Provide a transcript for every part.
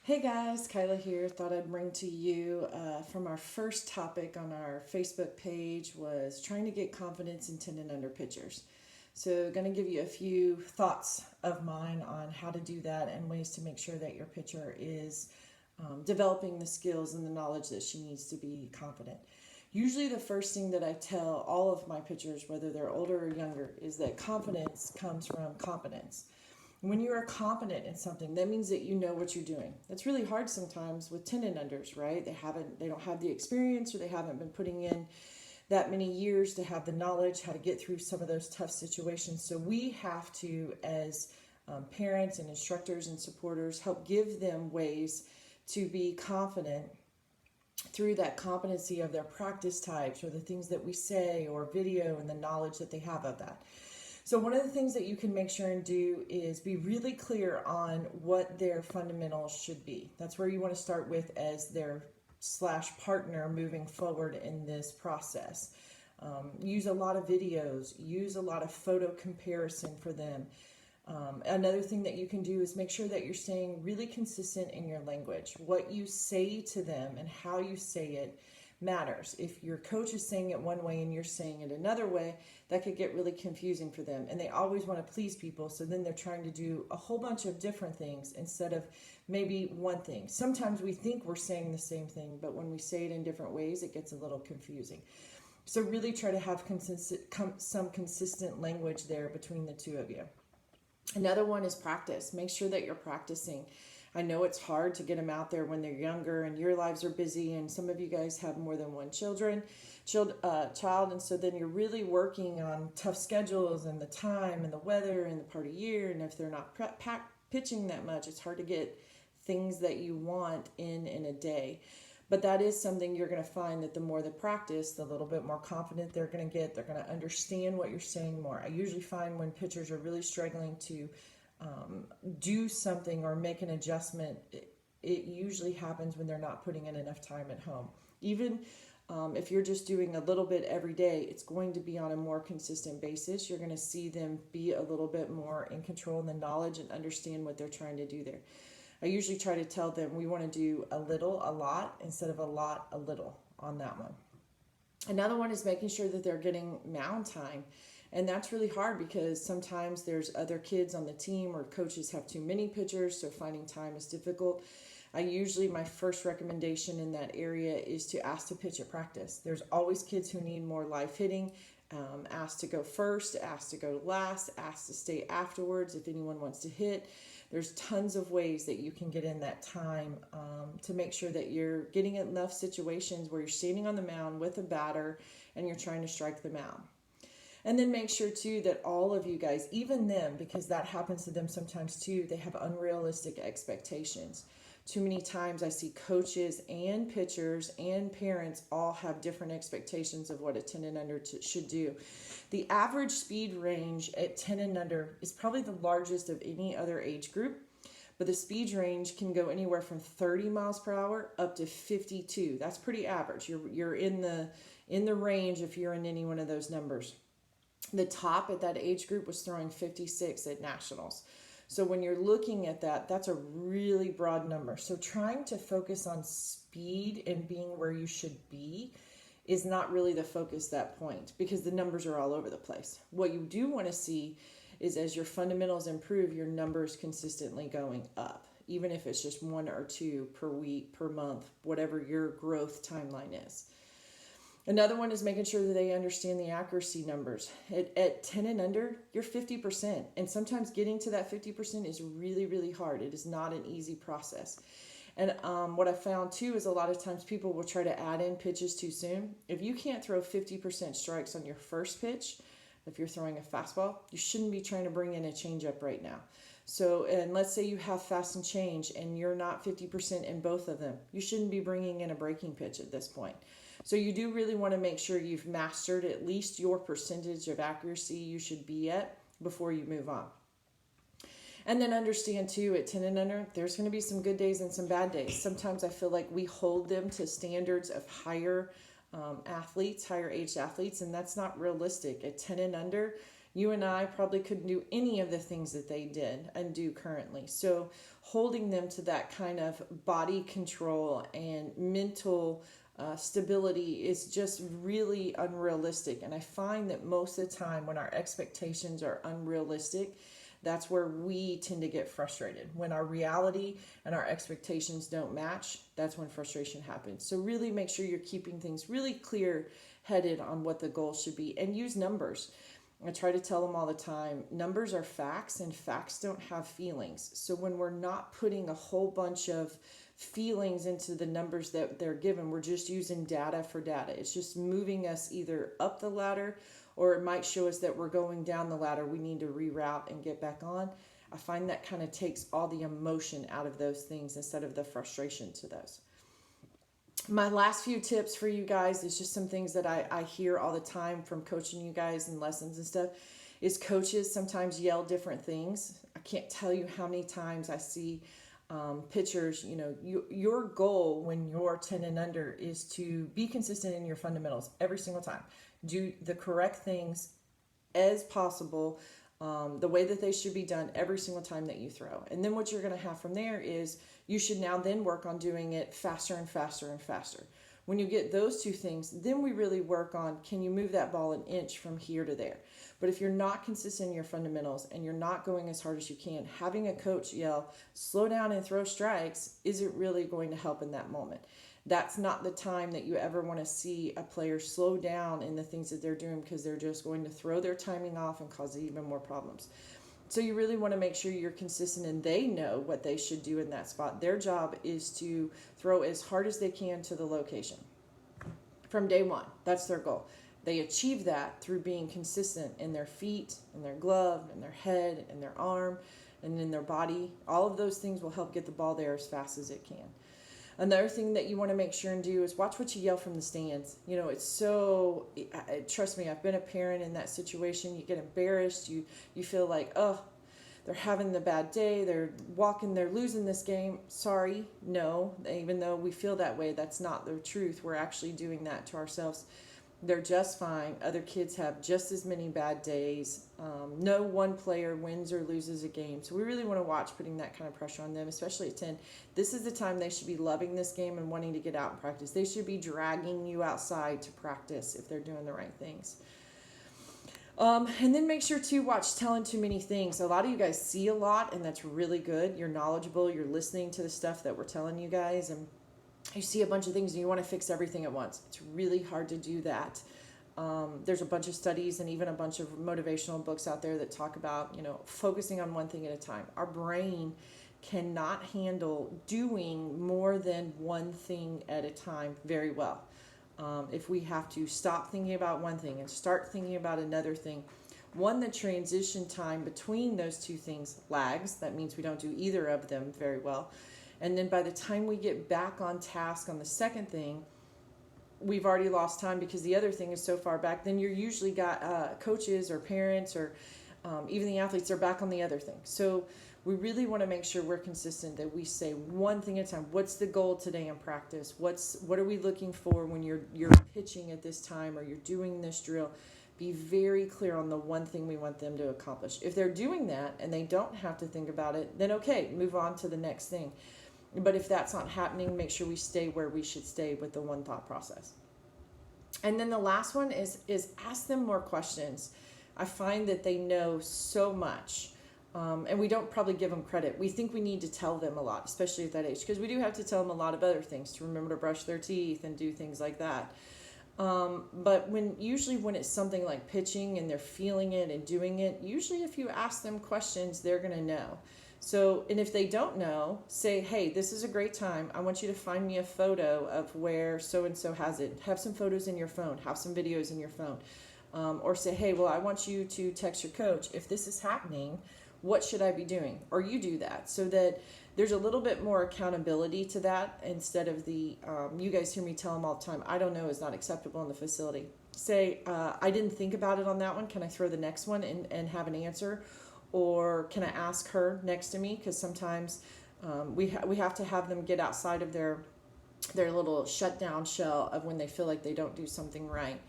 Hey guys, Kyla here. Thought I'd bring to you from our first topic on our Facebook page was trying to get confidence in 10 and under pitchers. So, going to give you a few thoughts of mine on how to do that and ways to make sure that your pitcher is developing the skills and the knowledge that she needs to be confident. Usually, the first thing that I tell all of my pitchers, whether they're older or younger, is that confidence comes from competence. When you are competent in something, that means that you know what you're doing. That's really hard sometimes with 10 and unders, right? They don't have the experience, or they haven't been putting in that many years to have the knowledge how to get through some of those tough situations. So we have to, as parents and instructors and supporters, help give them ways to be confident through that competency of their practice types or the things that we say or video and the knowledge that they have of that. So one of the things that you can make sure and do is be really clear on what their fundamentals should be. That's where you want to start with as their / partner moving forward in this process. Use a lot of videos, use a lot of photo comparison for them. Another thing that you can do is make sure that you're staying really consistent in your language. What you say to them and how you say it matters. If your coach is saying it one way and you're saying it another way, that could get really confusing for them. And they always want to please people, so then they're trying to do a whole bunch of different things instead of maybe one thing. Sometimes we think we're saying the same thing, but when we say it in different ways, it gets a little confusing. So really try to have some consistent language there between the two of you. Another one is practice. Make sure that you're practicing. I know it's hard to get them out there when they're younger and your lives are busy, and some of you guys have more than one child, and so then you're really working on tough schedules and the time and the weather and the part of year, and if they're not pitching that much, it's hard to get things that you want in a day. But that is something you're going to find that the more they practice, the little bit more confident they're going to get. They're going to understand what you're saying more. I usually find when pitchers are really struggling to do something or make an adjustment, it usually happens when they're not putting in enough time at home. Even if you're just doing a little bit every day, it's going to be on a more consistent basis. You're going to see them be a little bit more in control in the knowledge and understand what they're trying to do there. I usually try to tell them we want to do a little, a lot, instead of a lot, a little on that one. Another one is making sure that they're getting mound time. And that's really hard because sometimes there's other kids on the team or coaches have too many pitchers, so finding time is difficult. My first recommendation in that area is to ask to pitch at practice. There's always kids who need more live hitting. Ask to go first, ask to go last, ask to stay afterwards if anyone wants to hit. There's tons of ways that you can get in that time to make sure that you're getting enough situations where you're standing on the mound with a batter and you're trying to strike them out. And then make sure too that all of you guys, even them, because that happens to them sometimes too, they have unrealistic expectations. Too many times I see coaches and pitchers and parents all have different expectations of what a 10 and under should do. The average speed range at 10 and under is probably the largest of any other age group, but the speed range can go anywhere from 30 miles per hour up to 52. That's pretty average. You're in the range if you're in any one of those numbers. The top at that age group was throwing 56 at nationals. So when you're looking at that, that's a really broad number. So trying to focus on speed and being where you should be is not really the focus that point because the numbers are all over the place. What you do want to see is as your fundamentals improve, your numbers consistently going up, even if it's just 1 or 2 per week, per month, whatever your growth timeline is. Another one is making sure that they understand the accuracy numbers. At 10 and under, you're 50%. And sometimes getting to that 50% is really, really hard. It is not an easy process. And what I found too is a lot of times people will try to add in pitches too soon. If you can't throw 50% strikes on your first pitch, if you're throwing a fastball, you shouldn't be trying to bring in a changeup right now. So, and let's say you have fast and change and you're not 50% in both of them. You shouldn't be bringing in a breaking pitch at this point. So you do really want to make sure you've mastered at least your percentage of accuracy you should be at before you move on. And then understand too, at 10 and under, there's going to be some good days and some bad days. Sometimes I feel like we hold them to standards of higher athletes, higher aged athletes, and that's not realistic. At 10 and under, You and I probably couldn't do any of the things that they did and do currently. So holding them to that kind of body control and mental stability is just really unrealistic. And I find that most of the time when our expectations are unrealistic, that's where we tend to get frustrated. When our reality and our expectations don't match, that's when frustration happens. So really make sure you're keeping things really clear headed on what the goal should be, and use numbers. I try to tell them all the time, numbers are facts and facts don't have feelings. So when we're not putting a whole bunch of feelings into the numbers that they're given, we're just using data for data. It's just moving us either up the ladder, or it might show us that we're going down the ladder. We need to reroute and get back on. I find that kind of takes all the emotion out of those things instead of the frustration to those. My last few tips for you guys is just some things that I hear all the time from coaching you guys in lessons and stuff, is coaches sometimes yell different things. I can't tell you how many times I see pitchers, your goal when you're 10 and under is to be consistent in your fundamentals every single time. Do the correct things as possible, the way that they should be done every single time that you throw. And then what you're going to have from there is you should now then work on doing it faster and faster and faster. When you get those two things, then we really work on, can you move that ball an inch from here to there? But if you're not consistent in your fundamentals and you're not going as hard as you can, having a coach yell, slow down and throw strikes, isn't really going to help in that moment. That's not the time that you ever want to see a player slow down in the things that they're doing, because they're just going to throw their timing off and cause even more problems. So you really want to make sure you're consistent and they know what they should do in that spot. Their job is to throw as hard as they can to the location from day one. That's their goal. They achieve that through being consistent in their feet, in their glove, in their head, in their arm, and in their body. All of those things will help get the ball there as fast as it can. Another thing that you want to make sure and do is watch what you yell from the stands. It's so, trust me, I've been a parent in that situation. You get embarrassed. You feel like, oh, they're having the bad day. They're losing this game. Sorry, no. Even though we feel that way, that's not the truth. We're actually doing that to ourselves. They're just fine. Other kids have just as many bad days. No one player wins or loses a game. So we really want to watch putting that kind of pressure on them, especially at 10. This is the time they should be loving this game and wanting to get out and practice. They should be dragging you outside to practice if they're doing the right things. And then make sure to watch telling too many things. A lot of you guys see a lot, and that's really good. You're knowledgeable. You're listening to the stuff that we're telling you guys, and you see a bunch of things and you want to fix everything at once. It's really hard to do that. There's a bunch of studies and even a bunch of motivational books out there that talk about, focusing on one thing at a time. Our brain cannot handle doing more than one thing at a time very well. If we have to stop thinking about one thing and start thinking about another thing, the transition time between those two things lags. That means we don't do either of them very well. And then by the time we get back on task on the second thing, we've already lost time because the other thing is so far back. Then you're usually got coaches or parents or even the athletes are back on the other thing. So we really want to make sure we're consistent, that we say one thing at a time. What's the goal today in practice? What are we looking for when you're pitching at this time or you're doing this drill? Be very clear on the one thing we want them to accomplish. If they're doing that and they don't have to think about it, then okay, move on to the next thing. But if that's not happening, make sure we stay where we should stay with the one thought process. And then the last one is ask them more questions. I find that they know so much, and we don't probably give them credit. We think we need to tell them a lot, especially at that age, because we do have to tell them a lot of other things, to remember to brush their teeth and do things like that. But usually when it's something like pitching and they're feeling it and doing it, usually if you ask them questions, they're going to know. So, and if they don't know, say, hey, this is a great time. I want you to find me a photo of where so-and-so has it. Have some photos in your phone. Have some videos in your phone. Or say, hey, well, I want you to text your coach. If this is happening, what should I be doing? Or you do that, so that there's a little bit more accountability to that instead of the, you guys hear me tell them all the time, I don't know is not acceptable in the facility. Say, I didn't think about it on that one. Can I throw the next one and have an answer? Or can I ask her next to me? Because sometimes we have to have them get outside of their little shutdown shell of when they feel like they don't do something right.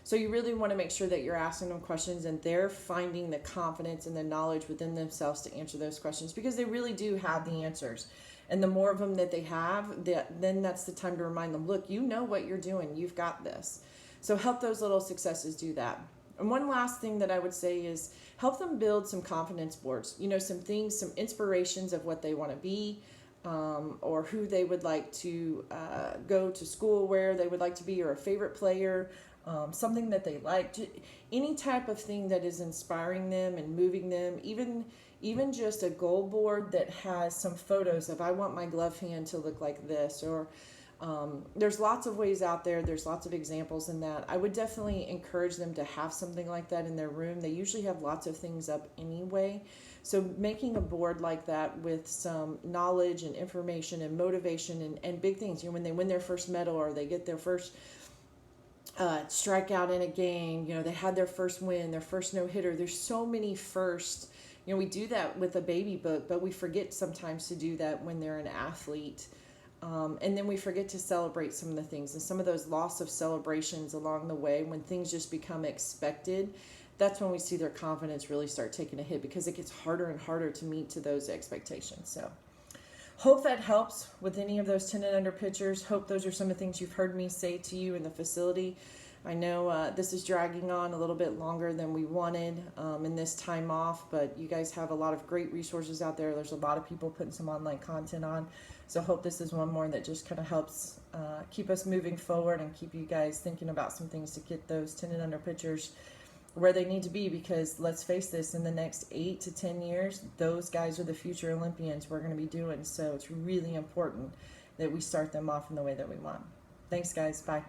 So you really want to make sure that you're asking them questions and they're finding the confidence and the knowledge within themselves to answer those questions, because they really do have the answers. And the more of them that they have, then that's the time to remind them, look, you know what you're doing. You've got this. So help those little successes do that. And one last thing that I would say is help them build some confidence boards. Some things, some inspirations of what they want to be, or who they would like to go to school, where they would like to be, or a favorite player, something that they like. Any type of thing that is inspiring them and moving them, even just a goal board that has some photos of, I want my glove hand to look like this, or there's lots of ways out there. There's lots of examples in that. I would definitely encourage them to have something like that in their room. They usually have lots of things up anyway. So making a board like that with some knowledge and information and motivation and big things, when they win their first medal or they get their first strikeout in a game, they had their first win, their first no-hitter. There's so many firsts. We do that with a baby book, but we forget sometimes to do that when they're an athlete. And then we forget to celebrate some of the things, and some of those loss of celebrations along the way, when things just become expected, that's when we see their confidence really start taking a hit, because it gets harder and harder to meet to those expectations. So hope that helps with any of those 10 and under pitchers. Hope those are some of the things you've heard me say to you in the facility. I know this is dragging on a little bit longer than we wanted in this time off, but you guys have a lot of great resources out there. There's a lot of people putting some online content on. So hope this is one more that just kind of helps keep us moving forward and keep you guys thinking about some things to get those 10 and under pitchers where they need to be, because let's face this, in the next 8 to 10 years, those guys are the future Olympians we're going to be doing. So it's really important that we start them off in the way that we want. Thanks, guys. Bye.